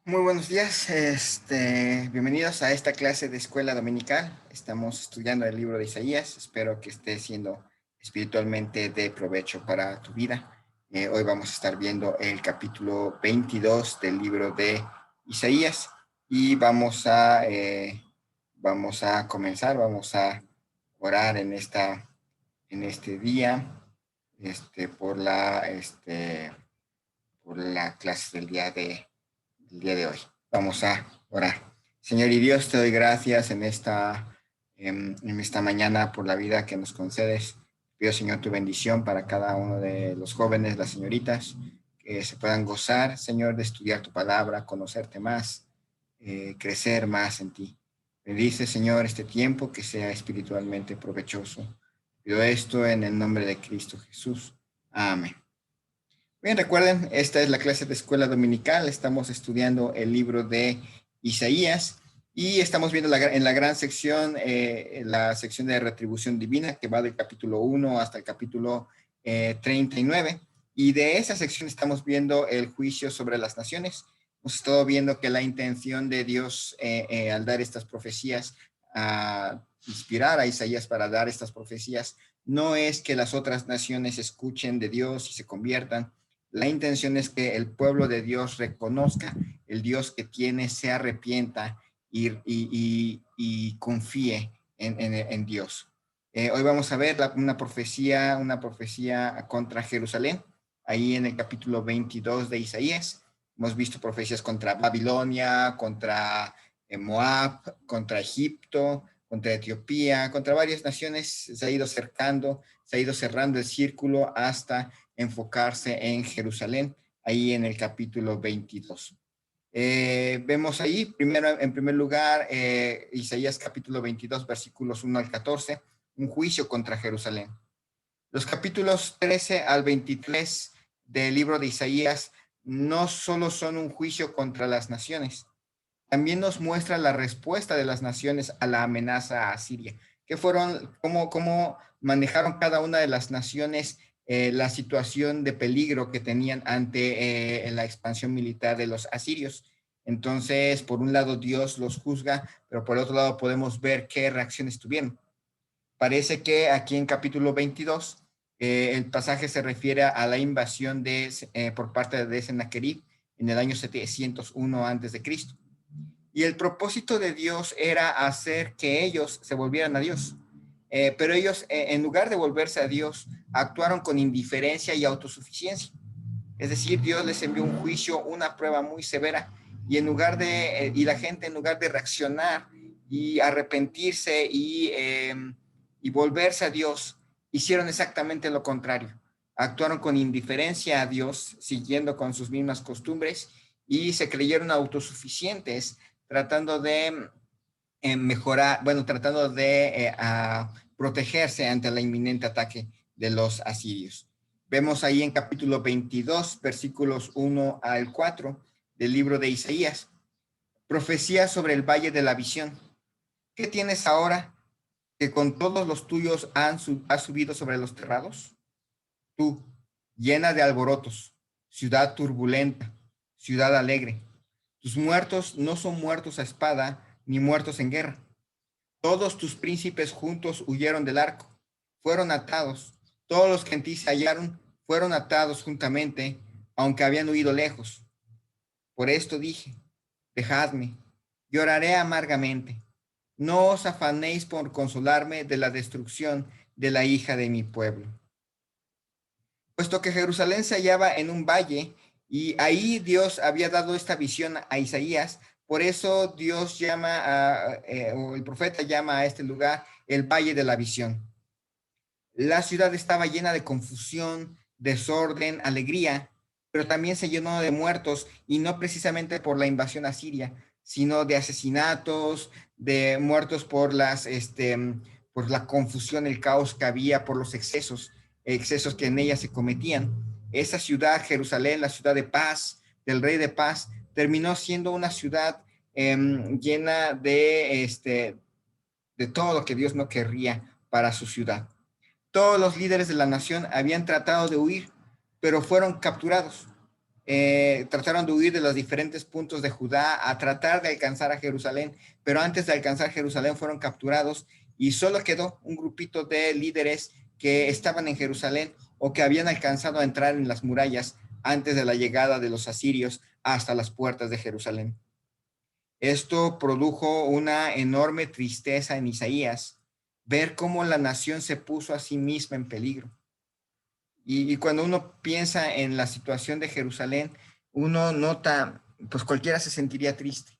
Muy buenos días, bienvenidos a esta clase de escuela dominical. Estamos estudiando el libro de Isaías. Espero que esté siendo espiritualmente de provecho para tu vida. Hoy vamos a estar viendo el capítulo 22 del libro de Isaías y vamos a comenzar, vamos a orar en este día, por por la clase del día de hoy. Vamos a orar. Señor y Dios, te doy gracias en esta mañana por la vida que nos concedes. Pido, Señor, tu bendición para cada uno de los jóvenes, las señoritas, que se puedan gozar, Señor, de estudiar tu palabra, conocerte más, crecer más en ti. Bendice, Señor, este tiempo que sea espiritualmente provechoso. Pido esto en el nombre de Cristo Jesús. Amén. Bien, recuerden, esta es la clase de escuela dominical. Estamos estudiando el libro de Isaías y estamos viendo en la gran sección, la sección de retribución divina, que va del capítulo 1 hasta el capítulo 39. Y de esa sección estamos viendo el juicio sobre las naciones. Hemos estado viendo que la intención de Dios al dar estas profecías, a inspirar a Isaías para dar estas profecías, no es que las otras naciones escuchen de Dios y se conviertan. La intención es que el pueblo de Dios reconozca el Dios que tiene, se arrepienta y confíe en Dios. Hoy vamos a ver una profecía contra Jerusalén, ahí en el capítulo 22 de Isaías. Hemos visto profecías contra Babilonia, contra Moab, contra Egipto, contra Etiopía, contra varias naciones. Se ha ido se ha ido cerrando el círculo hasta enfocarse en Jerusalén, ahí en el capítulo 22. Vemos ahí, en primer lugar, Isaías capítulo 22, versículos 1 al 14, un juicio contra Jerusalén. Los capítulos 13 al 23 del libro de Isaías no solo son un juicio contra las naciones, también nos muestra la respuesta de las naciones a la amenaza a Siria, que fueron, cómo manejaron cada una de las naciones la situación de peligro que tenían ante la expansión militar de los asirios. Entonces, por un lado, Dios los juzga, pero por otro lado podemos ver qué reacciones tuvieron. Parece que aquí en capítulo 22, el pasaje se refiere a la invasión por parte de Sennacherib en el año 701 antes de Cristo. Y el propósito de Dios era hacer que ellos se volvieran a Dios. Pero ellos, en lugar de volverse a Dios, actuaron con indiferencia y autosuficiencia. Es decir, Dios les envió un juicio, una prueba muy severa, y la gente, en lugar de reaccionar y arrepentirse y volverse a Dios, hicieron exactamente lo contrario. Actuaron con indiferencia a Dios, siguiendo con sus mismas costumbres, y se creyeron autosuficientes, tratando de mejorar, bueno, tratando de protegerse ante el inminente ataque de los asirios. Vemos ahí en capítulo 22, versículos 1 al 4 del libro de Isaías, profecía sobre el valle de la visión. ¿Qué tienes ahora que con todos los tuyos has subido sobre los terrados? Tú, llena de alborotos, ciudad turbulenta, ciudad alegre. Tus muertos no son muertos a espada, ni muertos en guerra. Todos tus príncipes juntos huyeron del arco, fueron atados. Todos los que en ti se hallaron fueron atados juntamente, aunque habían huido lejos. Por esto dije, dejadme, lloraré amargamente. No os afanéis por consolarme de la destrucción de la hija de mi pueblo. Puesto que Jerusalén se hallaba en un valle y ahí Dios había dado esta visión a Isaías, por eso Dios o el profeta llama a este lugar el Valle de la Visión. La ciudad estaba llena de confusión, desorden, alegría, pero también se llenó de muertos, y no precisamente por la invasión asiria, sino de asesinatos, de muertos por la confusión, el caos que había, por los excesos que en ella se cometían. Esa ciudad, Jerusalén, la ciudad de paz, del rey de paz, terminó siendo una ciudad llena de todo lo que Dios no querría para su ciudad. Todos los líderes de la nación habían tratado de huir, pero fueron capturados. trataron de huir de los diferentes puntos de Judá a tratar de alcanzar a Jerusalén, pero antes de alcanzar Jerusalén fueron capturados y solo quedó un grupito de líderes que estaban en Jerusalén o que habían alcanzado a entrar en las murallas antes de la llegada de los asirios hasta las puertas de Jerusalén. Esto produjo una enorme tristeza en Isaías, ver cómo la nación se puso a sí misma en peligro. Y cuando uno piensa en la situación de Jerusalén, uno nota, pues cualquiera se sentiría triste.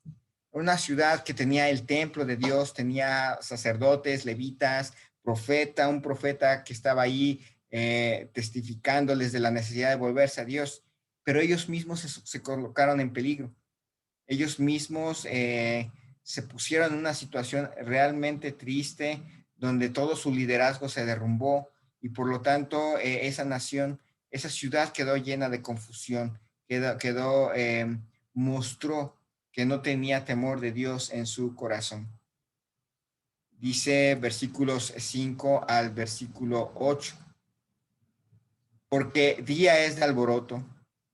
Una ciudad que tenía el templo de Dios, tenía sacerdotes, levitas, un profeta que estaba ahí testificándoles de la necesidad de volverse a Dios, pero ellos mismos se colocaron en peligro. Ellos mismos se pusieron en una situación realmente triste, donde todo su liderazgo se derrumbó y por lo tanto esa nación, esa ciudad quedó llena de confusión, mostró que no tenía temor de Dios en su corazón. Dice versículos 5 al versículo 8, porque día es de alboroto,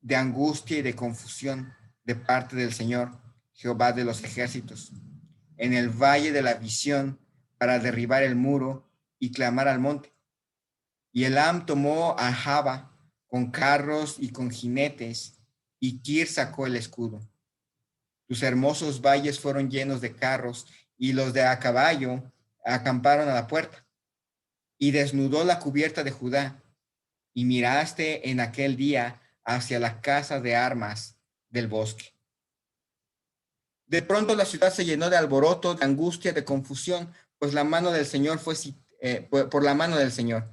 de angustia y de confusión de parte del Señor, Jehová de los ejércitos, en el valle de la visión para derribar el muro y clamar al monte. Y Elam tomó a Jaba con carros y con jinetes, y Kir sacó el escudo. Tus hermosos valles fueron llenos de carros, y los de a caballo acamparon a la puerta. Y desnudó la cubierta de Judá, y miraste en aquel día hacia la casa de armas del bosque. De pronto la ciudad se llenó de alboroto, de angustia, de confusión, pues la mano del Señor por la mano del Señor.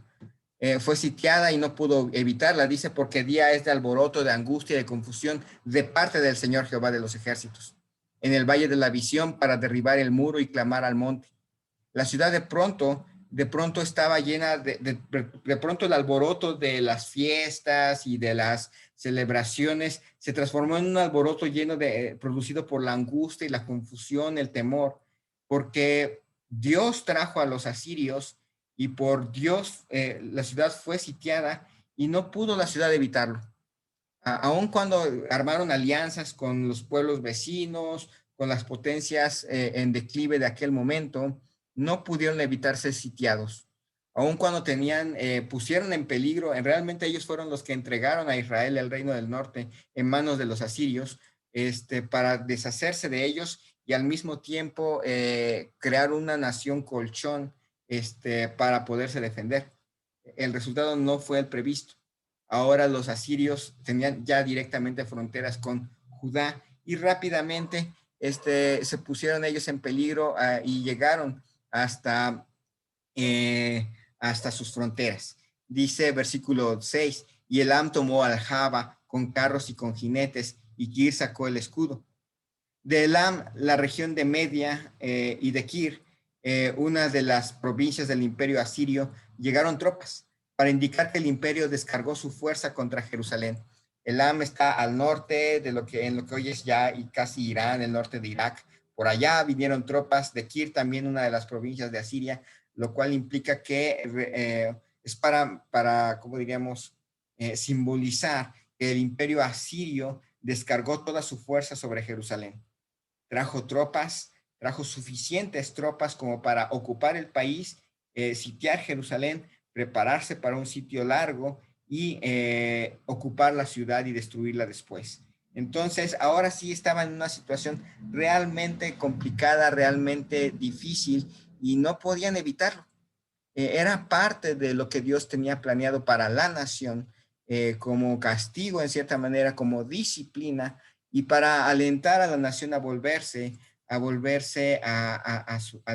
Fue sitiada y no pudo evitarla, dice, porque día es de alboroto, de angustia, de confusión de parte del Señor Jehová de los ejércitos, en el valle de la visión para derribar el muro y clamar al monte. La ciudad de pronto estaba llena de pronto el alboroto de las fiestas y de las celebraciones se transformó en un alboroto producido por la angustia y la confusión, el temor, porque Dios trajo a los asirios y por Dios la ciudad fue sitiada y no pudo la ciudad evitarlo. Aun cuando armaron alianzas con los pueblos vecinos, con las potencias en declive de aquel momento, no pudieron evitar ser sitiados. Aun cuando pusieron en peligro, realmente ellos fueron los que entregaron a Israel, el reino del norte, en manos de los asirios, para deshacerse de ellos y al mismo tiempo crear una nación colchón, para poderse defender. El resultado no fue el previsto. Ahora los asirios tenían ya directamente fronteras con Judá y rápidamente se pusieron ellos en peligro y llegaron hasta, hasta sus fronteras. Dice versículo 6, y Elam tomó al Jaba con carros y con jinetes, y Kir sacó el escudo. De Elam, la región de Media y de Kir, una de las provincias del imperio asirio, llegaron tropas para indicar que el imperio descargó su fuerza contra Jerusalén. Elam está al norte en lo que hoy es ya y casi Irán, el norte de Irak. Por allá vinieron tropas de Kir, también una de las provincias de Asiria, lo cual implica que es ¿cómo diríamos? Simbolizar que el imperio asirio descargó toda su fuerza sobre Jerusalén. Trajo suficientes tropas como para ocupar el país, sitiar Jerusalén, prepararse para un sitio largo y ocupar la ciudad y destruirla después. Entonces, ahora sí estaba en una situación realmente complicada, realmente difícil y no podían evitarlo. Era parte de lo que Dios tenía planeado para la nación, como castigo en cierta manera, como disciplina y para alentar a la nación al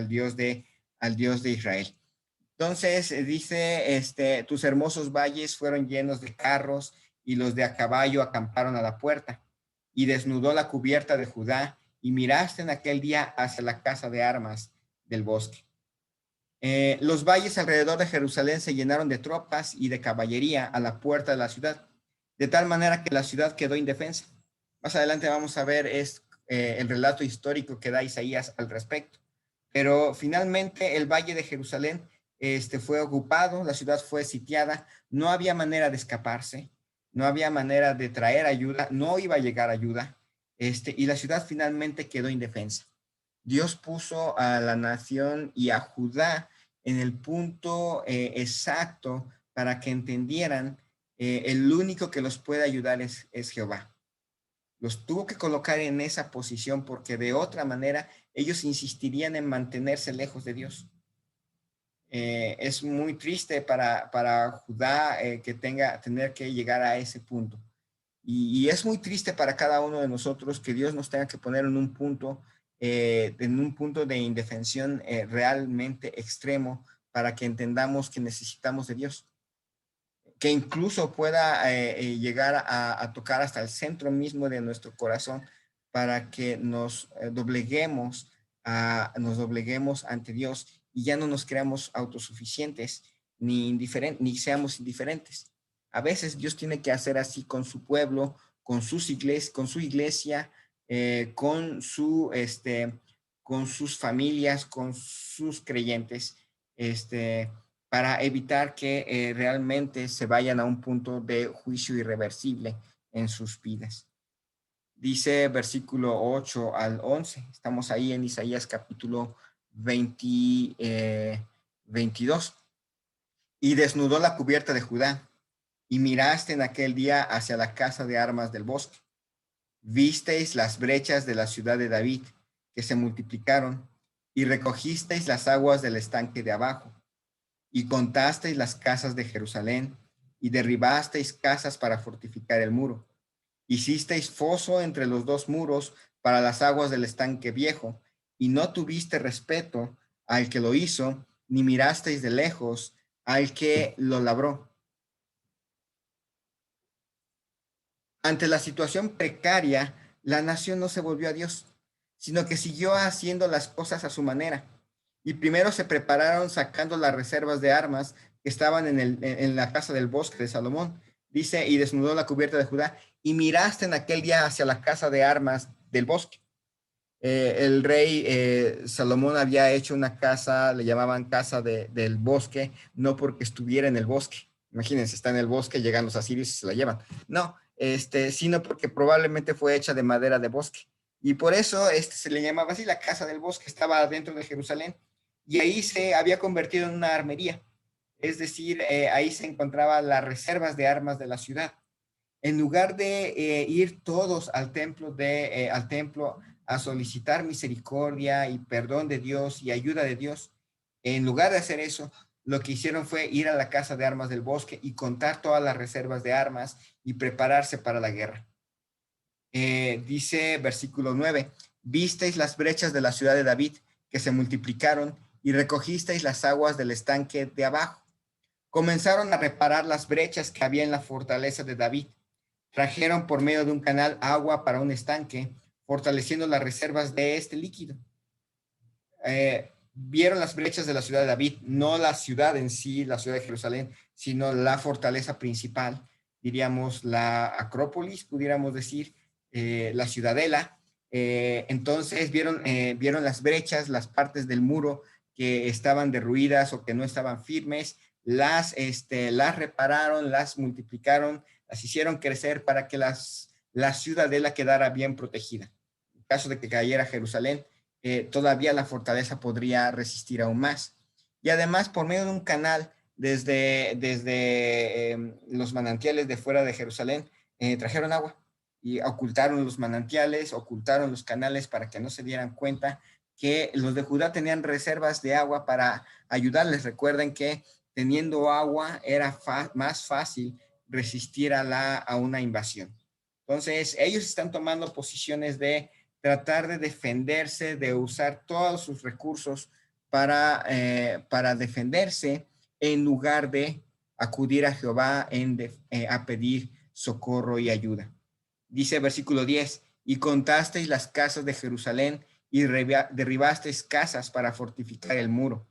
Dios de Israel. Entonces dice, tus hermosos valles fueron llenos de carros y los de a caballo acamparon a la puerta y desnudó la cubierta de Judá y miraste en aquel día hacia la casa de armas del bosque. Los valles alrededor de Jerusalén se llenaron de tropas y de caballería a la puerta de la ciudad, de tal manera que la ciudad quedó indefensa. Más adelante vamos a ver el relato histórico que da Isaías al respecto. Pero finalmente el valle de Jerusalén fue ocupado, la ciudad fue sitiada, no había manera de escaparse. no había manera de traer ayuda, no iba a llegar ayuda, y la ciudad finalmente quedó indefensa. Dios puso a la nación y a Judá en el punto exacto para que entendieran el único que los puede ayudar es Jehová. Los tuvo que colocar en esa posición porque de otra manera ellos insistirían en mantenerse lejos de Dios. Es muy triste para Judá tener que llegar a ese punto. Y es muy triste para cada uno de nosotros que Dios nos tenga que poner en un punto de indefensión realmente extremo para que entendamos que necesitamos de Dios, que incluso pueda llegar a tocar hasta el centro mismo de nuestro corazón para que nos dobleguemos ante Dios y ya no nos creamos autosuficientes ni seamos indiferentes. A veces Dios tiene que hacer así con su pueblo, con su iglesia, con sus familias, con sus creyentes, para evitar que realmente se vayan a un punto de juicio irreversible en sus vidas. Dice versículo 8 al 11, estamos ahí en Isaías capítulo 22. Y desnudó la cubierta de Judá, y miraste en aquel día hacia la casa de armas del bosque. Visteis las brechas de la ciudad de David, que se multiplicaron, y recogisteis las aguas del estanque de abajo, y contasteis las casas de Jerusalén, y derribasteis casas para fortificar el muro. Hicisteis foso entre los dos muros para las aguas del estanque viejo, y no tuviste respeto al que lo hizo, ni mirasteis de lejos al que lo labró. Ante la situación precaria, la nación no se volvió a Dios, sino que siguió haciendo las cosas a su manera. Y primero se prepararon sacando las reservas de armas que estaban en la casa del bosque de Salomón. Dice, y desnudó la cubierta de Judá, y miraste en aquel día hacia la casa de armas del bosque. El rey Salomón había hecho una casa, le llamaban casa del bosque, no porque estuviera en el bosque. Imagínense, está en el bosque, llegan los asirios y se la llevan. No, sino porque probablemente fue hecha de madera de bosque. Y por eso se le llamaba así, la casa del bosque, estaba dentro de Jerusalén. Y ahí se había convertido en una armería. Es decir, ahí se encontraban las reservas de armas de la ciudad. En lugar de ir todos al templo a solicitar misericordia y perdón de Dios y ayuda de Dios, en lugar de hacer eso, lo que hicieron fue ir a la casa de armas del bosque y contar todas las reservas de armas y prepararse para la guerra. Dice versículo 9, visteis las brechas de la ciudad de David que se multiplicaron y recogisteis las aguas del estanque de abajo. Comenzaron a reparar las brechas que había en la fortaleza de David. Trajeron por medio de un canal agua para un estanque, fortaleciendo las reservas de este líquido. Vieron las brechas de la ciudad de David, no la ciudad en sí, la ciudad de Jerusalén, sino la fortaleza principal, diríamos la Acrópolis, pudiéramos decir, la ciudadela. Entonces vieron las brechas, las partes del muro que estaban derruidas o que no estaban firmes, las repararon, las multiplicaron, las hicieron crecer para que la ciudadela quedara bien protegida. En caso de que cayera Jerusalén, todavía la fortaleza podría resistir aún más. Y además, por medio de un canal desde los manantiales de fuera de Jerusalén, trajeron agua y ocultaron los manantiales, ocultaron los canales para que no se dieran cuenta que los de Judá tenían reservas de agua para ayudarles. Recuerden que teniendo agua era más fácil resistir a una invasión. Entonces, ellos están tomando posiciones de tratar de defenderse, de usar todos sus recursos para defenderse en lugar de acudir a Jehová a pedir socorro y ayuda. Dice versículo 10, y contasteis las casas de Jerusalén y derribasteis casas para fortificar el muro.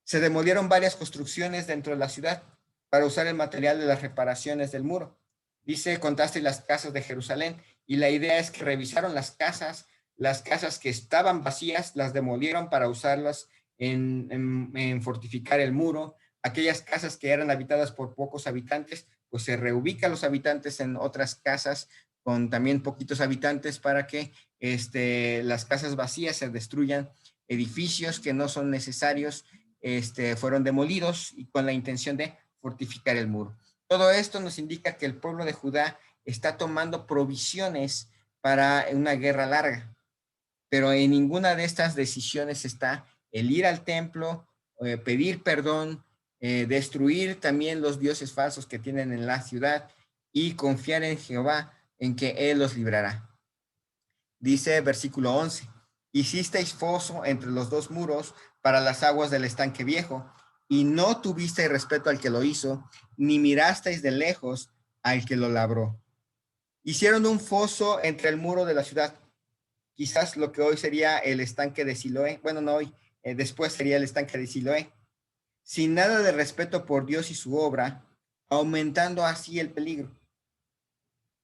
Se demolieron varias construcciones dentro de la ciudad para usar el material de las reparaciones del muro. Dice, contasteis las casas de Jerusalén, y la idea es que revisaron las casas que estaban vacías, las demolieron para usarlas en fortificar el muro. Aquellas casas que eran habitadas por pocos habitantes, pues se reubica a los habitantes en otras casas con también poquitos habitantes para que las casas vacías se destruyan, edificios que no son necesarios fueron demolidos y con la intención de fortificar el muro. Todo esto nos indica que el pueblo de Judá está tomando provisiones para una guerra larga, pero en ninguna de estas decisiones está el ir al templo, pedir perdón, destruir también los dioses falsos que tienen en la ciudad y confiar en Jehová, en que Él los librará. Dice versículo 11, hicisteis foso entre los dos muros para las aguas del estanque viejo, y no tuvisteis respeto al que lo hizo, ni mirasteis de lejos al que lo labró. Hicieron un foso entre el muro de la ciudad, quizás lo que hoy sería el estanque de Siloé, bueno, no hoy, después sería el estanque de Siloé, sin nada de respeto por Dios y su obra, aumentando así el peligro.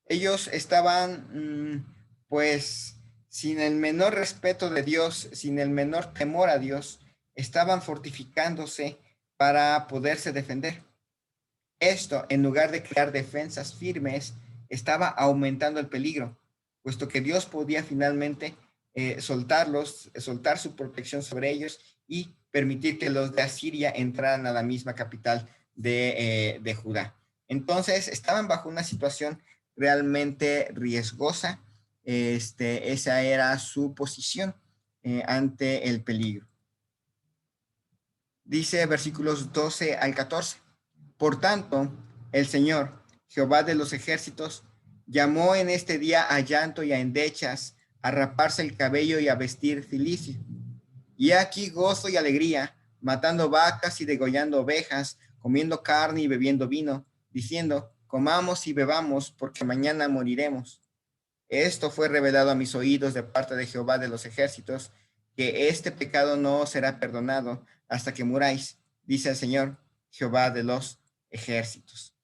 Ellos estaban, pues, sin el menor respeto de Dios, sin el menor temor a Dios, estaban fortificándose para poderse defender. Esto, en lugar de crear defensas firmes, estaba aumentando el peligro, puesto que Dios podía finalmente soltar su protección sobre ellos y permitir que los de Asiria entraran a la misma capital de Judá. Entonces, estaban bajo una situación realmente riesgosa. Esa era su posición ante el peligro. Dice versículos 12 al 14. Por tanto, el Señor, Jehová de los ejércitos, llamó en este día a llanto y a endechas, a raparse el cabello y a vestir cilicio. Y aquí gozo y alegría, matando vacas y degollando ovejas, comiendo carne y bebiendo vino, diciendo, comamos y bebamos, porque mañana moriremos. Esto fue revelado a mis oídos de parte de Jehová de los ejércitos, que este pecado no será perdonado hasta que muráis, dice el Señor, Jehová de los ejércitos.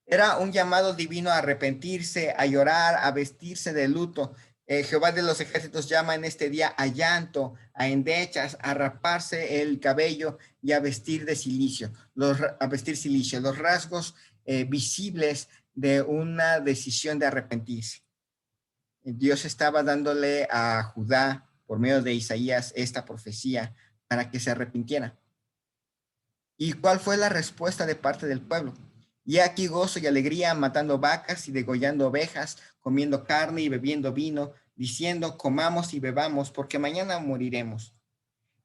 Era un llamado divino a arrepentirse, a llorar, a vestirse de luto. Jehová de los ejércitos llama en este día a llanto, a endechas, a raparse el cabello y a vestir de silicio, a vestir silicio, los rasgos visibles de una decisión de arrepentirse. Dios estaba dándole a Judá, por medio de Isaías, esta profecía para que se arrepintiera. ¿Y cuál fue la respuesta de parte del pueblo? Y aquí gozo y alegría, matando vacas y degollando ovejas, comiendo carne y bebiendo vino, diciendo, comamos y bebamos, porque mañana moriremos.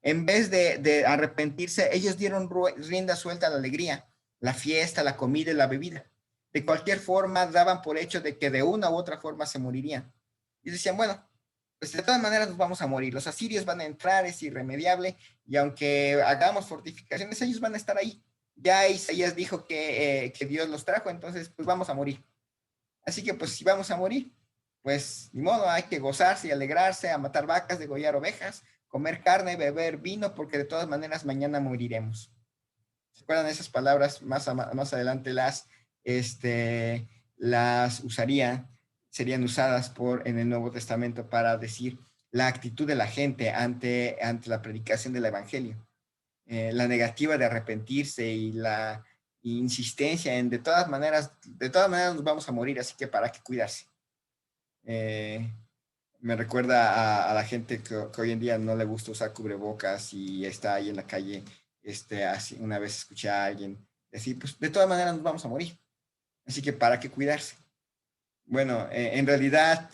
En vez de arrepentirse, ellos dieron rienda suelta a la alegría, la fiesta, la comida y la bebida. De cualquier forma, daban por hecho de que de una u otra forma se morirían. Y decían, bueno, pues de todas maneras nos vamos a morir. Los asirios van a entrar, es irremediable, y aunque hagamos fortificaciones, ellos van a estar ahí. Ya Isaías dijo que Dios los trajo, entonces pues vamos a morir. Así que pues si vamos a morir, pues ni modo, hay que gozarse y alegrarse, a matar vacas, degollar ovejas, comer carne, beber vino, porque de todas maneras mañana moriremos. ¿Se acuerdan esas palabras? Más adelante las usaría, serían usadas en el Nuevo Testamento para decir la actitud de la gente ante la predicación del Evangelio. La negativa de arrepentirse y la insistencia en de todas maneras nos vamos a morir, así que para qué cuidarse. Me recuerda a la gente que hoy en día no le gusta usar cubrebocas y está ahí en la calle. Así, una vez escuché a alguien decir, pues de todas maneras nos vamos a morir, así que para qué cuidarse. Bueno, en realidad,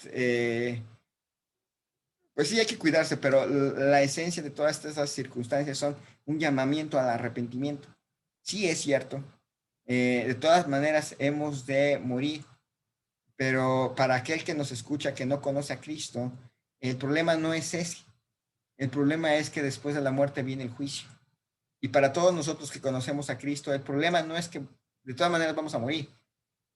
pues sí hay que cuidarse, pero la esencia de todas estas circunstancias son un llamamiento al arrepentimiento. Sí es cierto, de todas maneras hemos de morir, pero para aquel que nos escucha que no conoce a Cristo, el problema no es ese. El problema es que después de la muerte viene el juicio. Y para todos nosotros que conocemos a Cristo, el problema no es que de todas maneras vamos a morir,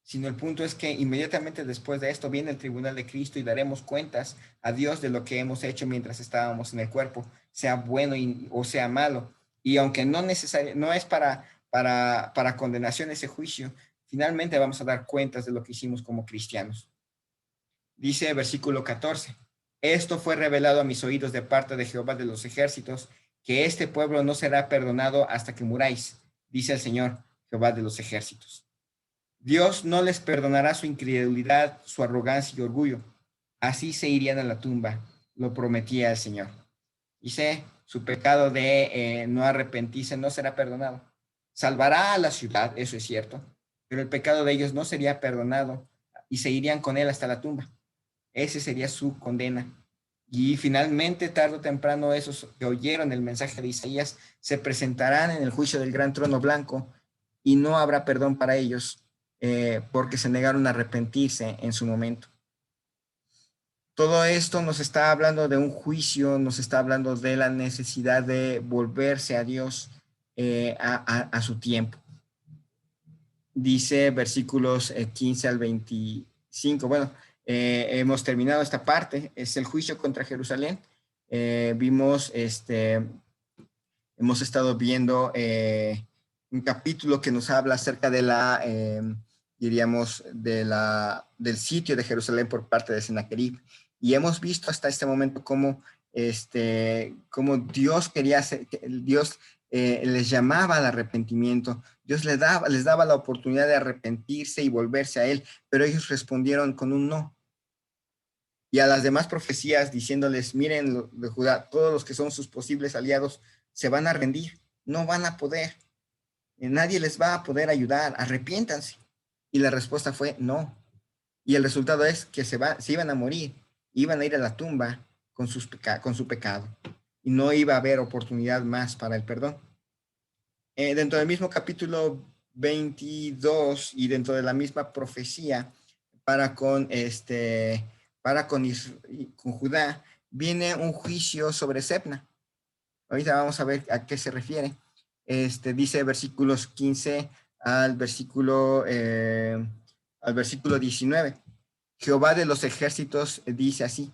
sino el punto es que inmediatamente después de esto viene el tribunal de Cristo y daremos cuentas a Dios de lo que hemos hecho mientras estábamos en el cuerpo, sea bueno o sea malo. Y aunque no es para condenación ese juicio, finalmente vamos a dar cuentas de lo que hicimos como cristianos. Dice versículo 14, esto fue revelado a mis oídos de parte de Jehová de los ejércitos, que este pueblo no será perdonado hasta que muráis, dice el Señor, Jehová de los ejércitos. Dios no les perdonará su incredulidad, su arrogancia y orgullo. Así se irían a la tumba, lo prometía el Señor. Dice, su pecado de no arrepentirse no será perdonado. Salvará a la ciudad, eso es cierto, pero el pecado de ellos no sería perdonado y se irían con él hasta la tumba. Ese sería su condena. Y finalmente, tarde o temprano, esos que oyeron el mensaje de Isaías se presentarán en el juicio del gran trono blanco y no habrá perdón para ellos porque se negaron a arrepentirse en su momento. Todo esto nos está hablando de un juicio, nos está hablando de la necesidad de volverse a Dios a su tiempo. Dice versículos 15 al 25. Bueno, hemos terminado esta parte, es el juicio contra Jerusalén. Hemos estado viendo un capítulo que nos habla acerca de diríamos, del sitio de Jerusalén por parte de Sennacherib. Y hemos visto hasta este momento cómo Dios quería hacer, Dios les llamaba al arrepentimiento. Dios les daba la oportunidad de arrepentirse y volverse a Él, pero ellos respondieron con un no. Y a las demás profecías diciéndoles, miren, de Judá, todos los que son sus posibles aliados se van a rendir, no van a poder, nadie les va a poder ayudar, arrepiéntanse. Y la respuesta fue no. Y el resultado es que se iban a morir, iban a ir a la tumba con su pecado. Y no iba a haber oportunidad más para el perdón. Dentro del mismo capítulo 22 y dentro de la misma profecía con Judá, viene un juicio sobre Sebna. Ahorita vamos a ver a qué se refiere. Dice versículos 15 al versículo 19. Jehová de los ejércitos dice así: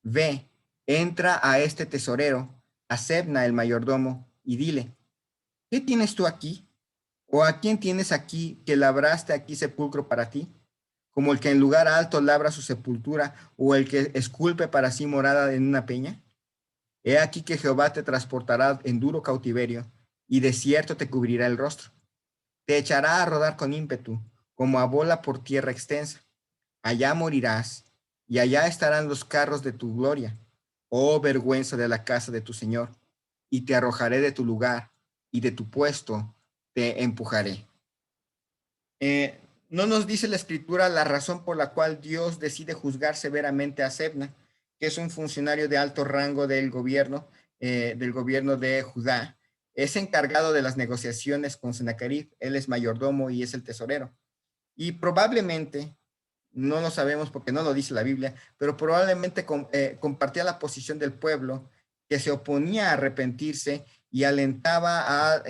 ve, entra a este tesorero, a Sebna el mayordomo, y dile, ¿qué tienes tú aquí? ¿O a quién tienes aquí que labraste aquí sepulcro para ti? Como el que en lugar alto labra su sepultura, o el que esculpe para sí morada en una peña. He aquí que Jehová te transportará en duro cautiverio, y de cierto te cubrirá el rostro. Te echará a rodar con ímpetu, como a bola por tierra extensa. Allá morirás, y allá estarán los carros de tu gloria, oh vergüenza de la casa de tu Señor, y te arrojaré de tu lugar, y de tu puesto te empujaré. No nos dice la escritura la razón por la cual Dios decide juzgar severamente a Sebna, que es un funcionario de alto rango del gobierno de Judá. Es encargado de las negociaciones con Sennacherib, él es mayordomo y es el tesorero. Y probablemente, no lo sabemos porque no lo dice la Biblia, pero probablemente compartía la posición del pueblo que se oponía a arrepentirse y alentaba a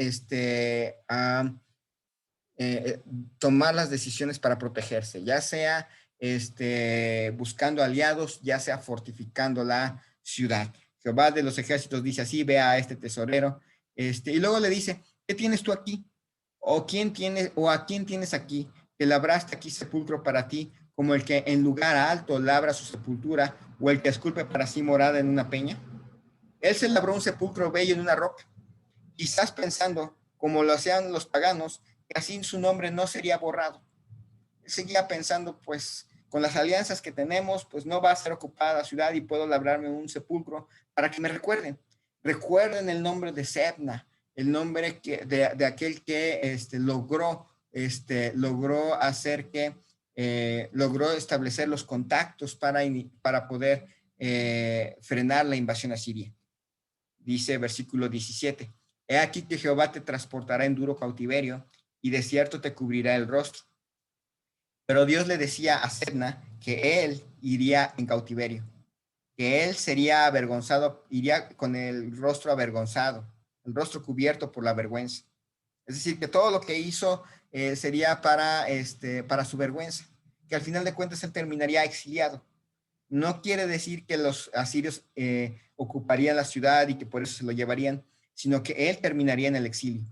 eh, tomar las decisiones para protegerse, ya sea buscando aliados, ya sea fortificando la ciudad. Jehová de los ejércitos dice así: ve a este tesorero, y luego le dice, ¿qué tienes tú aquí? ¿O a quién tienes aquí que labraste aquí sepulcro para ti, como el que en lugar alto labra su sepultura, o el que esculpe para sí morada en una peña? Él se labró un sepulcro bello en una roca, quizás pensando, como lo hacían los paganos, que así su nombre no sería borrado. Él seguía pensando, pues, con las alianzas que tenemos, pues no va a ser ocupada la ciudad y puedo labrarme un sepulcro para que me recuerden. Recuerden el nombre de Sebna, el nombre de aquel que logró hacer que, logró establecer los contactos para poder frenar la invasión a Siria. Dice versículo 17, he aquí que Jehová te transportará en duro cautiverio y de cierto te cubrirá el rostro. Pero Dios le decía a Sebna que él iría en cautiverio, que él sería avergonzado, iría con el rostro avergonzado, el rostro cubierto por la vergüenza. Es decir, que todo lo que hizo sería para su vergüenza, que al final de cuentas él terminaría exiliado. No quiere decir que los asirios ocuparían la ciudad y que por eso se lo llevarían, sino que él terminaría en el exilio.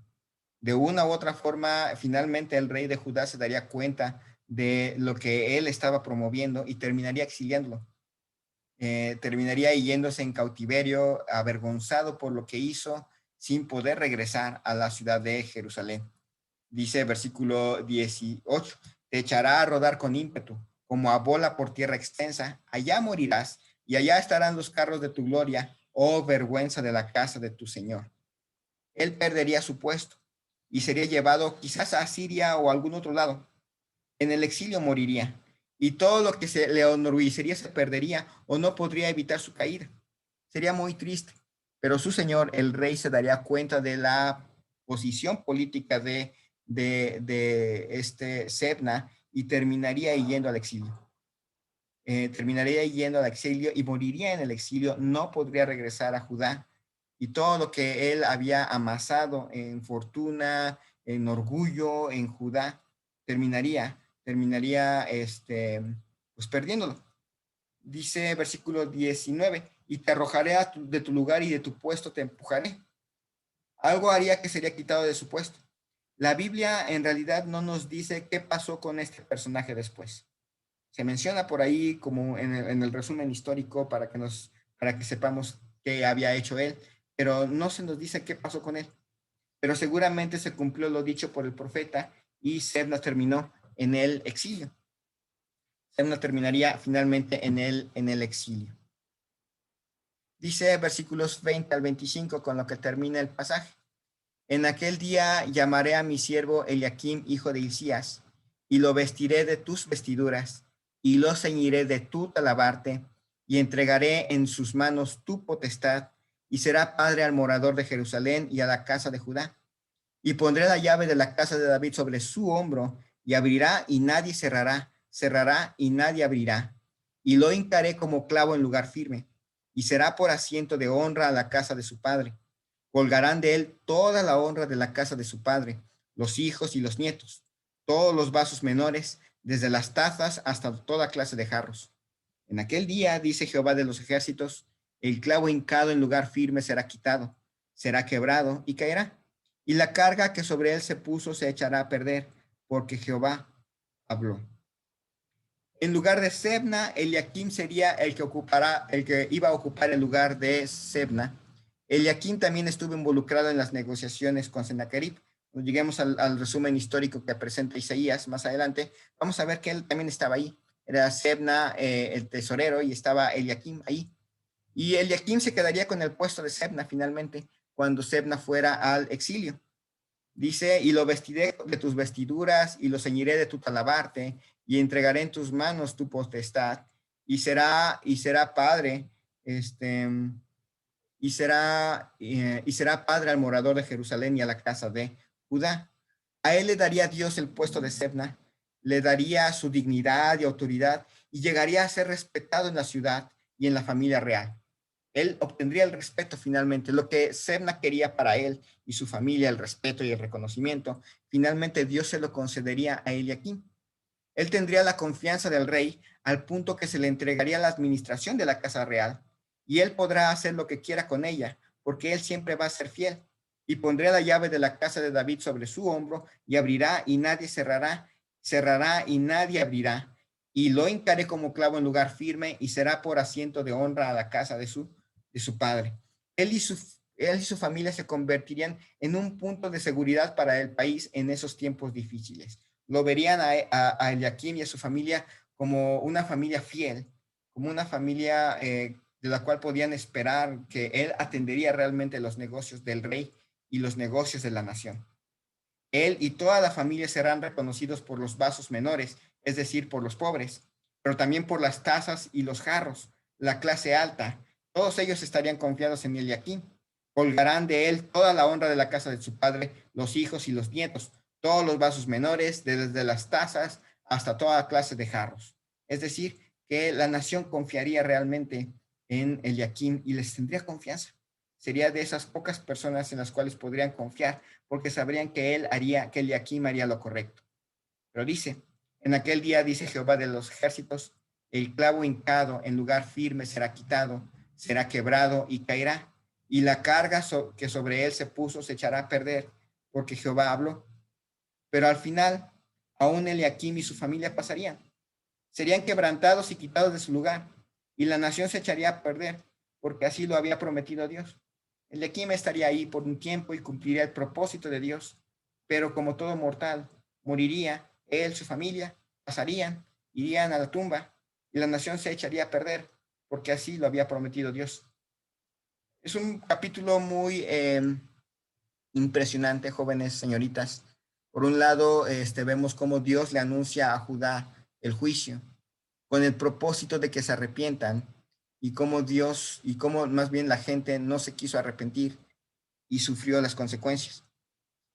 De una u otra forma, finalmente el rey de Judá se daría cuenta de lo que él estaba promoviendo y terminaría exiliándolo. Terminaría yéndose en cautiverio, avergonzado por lo que hizo, sin poder regresar a la ciudad de Jerusalén. Dice versículo 18, te echará a rodar con ímpetu, como a bola por tierra extensa, allá morirás, y allá estarán los carros de tu gloria, oh vergüenza de la casa de tu Señor. Él perdería su puesto y sería llevado quizás a Siria o a algún otro lado. En el exilio moriría, y todo lo que se le enorgullecería se perdería o no podría evitar su caída. Sería muy triste, pero su señor, el rey, se daría cuenta de la posición política de este Sebna y terminaría yendo al exilio. Terminaría yendo al exilio y moriría en el exilio, no podría regresar a Judá. Y todo lo que él había amasado en fortuna, en orgullo, en Judá, terminaría pues perdiéndolo. Dice versículo 19, y te arrojaré de tu lugar y de tu puesto te empujaré. Algo haría que sería quitado de su puesto. La Biblia en realidad no nos dice qué pasó con este personaje después. Se menciona por ahí como en el resumen histórico para que sepamos qué había hecho él, pero no se nos dice qué pasó con él. Pero seguramente se cumplió lo dicho por el profeta y Sebna terminó en el exilio. Sebna terminaría finalmente en el exilio. Dice versículos 20 al 25 con lo que termina el pasaje. En aquel día llamaré a mi siervo Eliakim, hijo de Hilcías, y lo vestiré de tus vestiduras, y lo ceñiré de tu talabarte, y entregaré en sus manos tu potestad, y será padre al morador de Jerusalén y a la casa de Judá. Y pondré la llave de la casa de David sobre su hombro, y abrirá y nadie cerrará, cerrará y nadie abrirá. Y lo hincaré como clavo en lugar firme, y será por asiento de honra a la casa de su padre. Colgarán de él toda la honra de la casa de su padre, los hijos y los nietos, todos los vasos menores, desde las tazas hasta toda clase de jarros. En aquel día, dice Jehová de los ejércitos, el clavo hincado en lugar firme será quitado, será quebrado y caerá, y la carga que sobre él se puso se echará a perder, porque Jehová habló. En lugar de Sebna, Eliakim sería el que iba a ocupar el lugar de Sebna. Eliakim también estuvo involucrado en las negociaciones con Sennacherib. Cuando lleguemos al resumen histórico que presenta Isaías más adelante, vamos a ver que él también estaba ahí. Era Sebna, el tesorero, y estaba Eliakim ahí. Y Eliakim se quedaría con el puesto de Sebna finalmente, cuando Sebna fuera al exilio. Dice, y lo vestiré de tus vestiduras y lo ceñiré de tu talabarte y entregaré en tus manos tu potestad y será padre, y será padre al morador de Jerusalén y a la casa de Judá. A él le daría Dios el puesto de Sebna, le daría su dignidad y autoridad y llegaría a ser respetado en la ciudad y en la familia real. Él obtendría el respeto finalmente, lo que Sebna quería para él y su familia, el respeto y el reconocimiento, finalmente Dios se lo concedería a Eliakim. Él tendría la confianza del rey al punto que se le entregaría la administración de la casa real y él podrá hacer lo que quiera con ella, porque él siempre va a ser fiel. Y pondré la llave de la casa de David sobre su hombro y abrirá y nadie cerrará, cerrará y nadie abrirá. Y lo hincaré como clavo en lugar firme y será por asiento de honra a la casa de su padre. Él y su familia se convertirían en un punto de seguridad para el país en esos tiempos difíciles. Lo verían a Eliakim y a su familia como una familia fiel, como una familia de la cual podían esperar que él atendería realmente los negocios del rey y los negocios de la nación. Él y toda la familia serán reconocidos por los vasos menores, es decir, por los pobres, pero también por las tazas y los jarros, la clase alta. Todos ellos estarían confiados en Eliakim. Colgarán de él toda la honra de la casa de su padre, los hijos y los nietos, todos los vasos menores, desde las tazas hasta toda clase de jarros. Es decir, que la nación confiaría realmente en Eliakim y les tendría confianza. Sería de esas pocas personas en las cuales podrían confiar porque sabrían que que Eliakim haría lo correcto. Pero dice, en aquel día, dice Jehová de los ejércitos, el clavo hincado en lugar firme será quitado, será quebrado y caerá, y la carga que sobre él se puso se echará a perder, porque Jehová habló. Pero al final, aún Eliakim y su familia pasarían. Serían quebrantados y quitados de su lugar, y la nación se echaría a perder, porque así lo había prometido Dios. Eliakim estaría ahí por un tiempo y cumpliría el propósito de Dios, pero como todo mortal, moriría, él, su familia, pasarían, irían a la tumba y la nación se echaría a perder, porque así lo había prometido Dios. Es un capítulo muy impresionante, jóvenes señoritas. Por un lado, vemos cómo Dios le anuncia a Judá el juicio, con el propósito de que se arrepientan, y cómo Dios, y cómo más bien la gente no se quiso arrepentir y sufrió las consecuencias.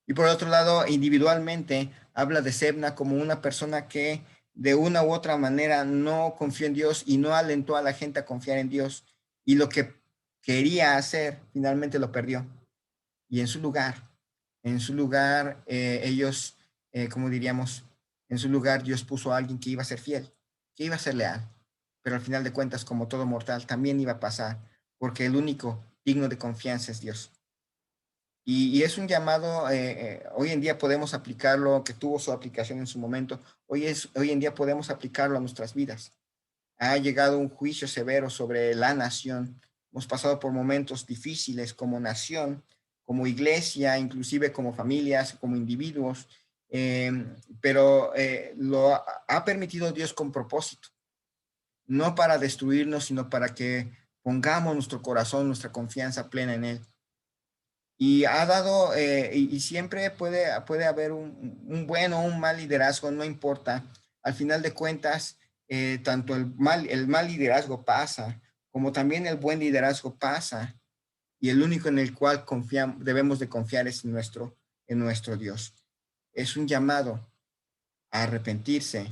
Y por otro lado, individualmente, habla de Sebna como una persona que de una u otra manera no confió en Dios y no alentó a la gente a confiar en Dios. Y lo que quería hacer, finalmente lo perdió. Y en su lugar, ellos, como diríamos, en su lugar Dios puso a alguien que iba a ser fiel, que iba a ser leal. Pero al final de cuentas, como todo mortal, también iba a pasar, porque el único digno de confianza es Dios. Y es un llamado, hoy en día podemos aplicarlo, que tuvo su aplicación en su momento, hoy en día podemos aplicarlo a nuestras vidas. Ha llegado un juicio severo sobre la nación. Hemos pasado por momentos difíciles como nación, como iglesia, inclusive como familias, como individuos, eh, pero lo ha permitido Dios con propósito, no para destruirnos, sino para que pongamos nuestro corazón, nuestra confianza plena en Él. Y ha dado, y siempre puede haber un buen o un mal liderazgo, no importa. Al final de cuentas, tanto el mal liderazgo pasa, como también el buen liderazgo pasa. Y el único en el cual debemos de confiar es en nuestro Dios. Es un llamado a arrepentirse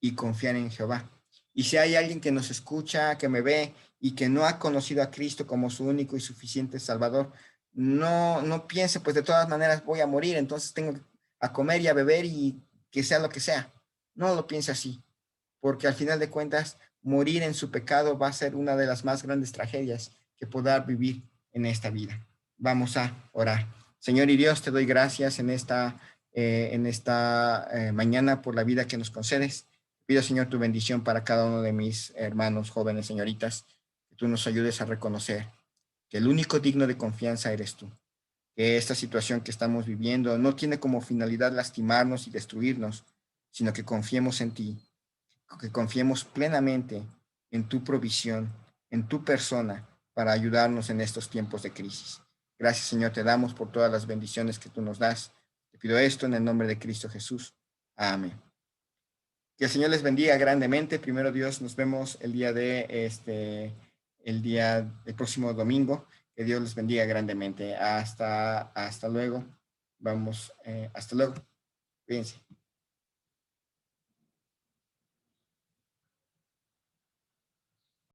y confiar en Jehová. Y si hay alguien que nos escucha, que me ve y que no ha conocido a Cristo como su único y suficiente Salvador, no piense, pues de todas maneras voy a morir, entonces tengo a comer y a beber y que sea lo que sea. No lo piense así, porque al final de cuentas, morir en su pecado va a ser una de las más grandes tragedias que podrá vivir en esta vida. Vamos a orar. Señor y Dios, te doy gracias en esta mañana por la vida que nos concedes. Pido, Señor, tu bendición para cada uno de mis hermanos, jóvenes, señoritas, que tú nos ayudes a reconocer que el único digno de confianza eres tú, que esta situación que estamos viviendo no tiene como finalidad lastimarnos y destruirnos, sino que confiemos en ti, que confiemos plenamente en tu provisión, en tu persona, para ayudarnos en estos tiempos de crisis. Gracias, Señor, te damos por todas las bendiciones que tú nos das. Te pido esto en el nombre de Cristo Jesús. Amén. Que el Señor les bendiga grandemente. Primero Dios, nos vemos el próximo domingo. Que Dios les bendiga grandemente. Hasta luego. Hasta luego. Cuídense.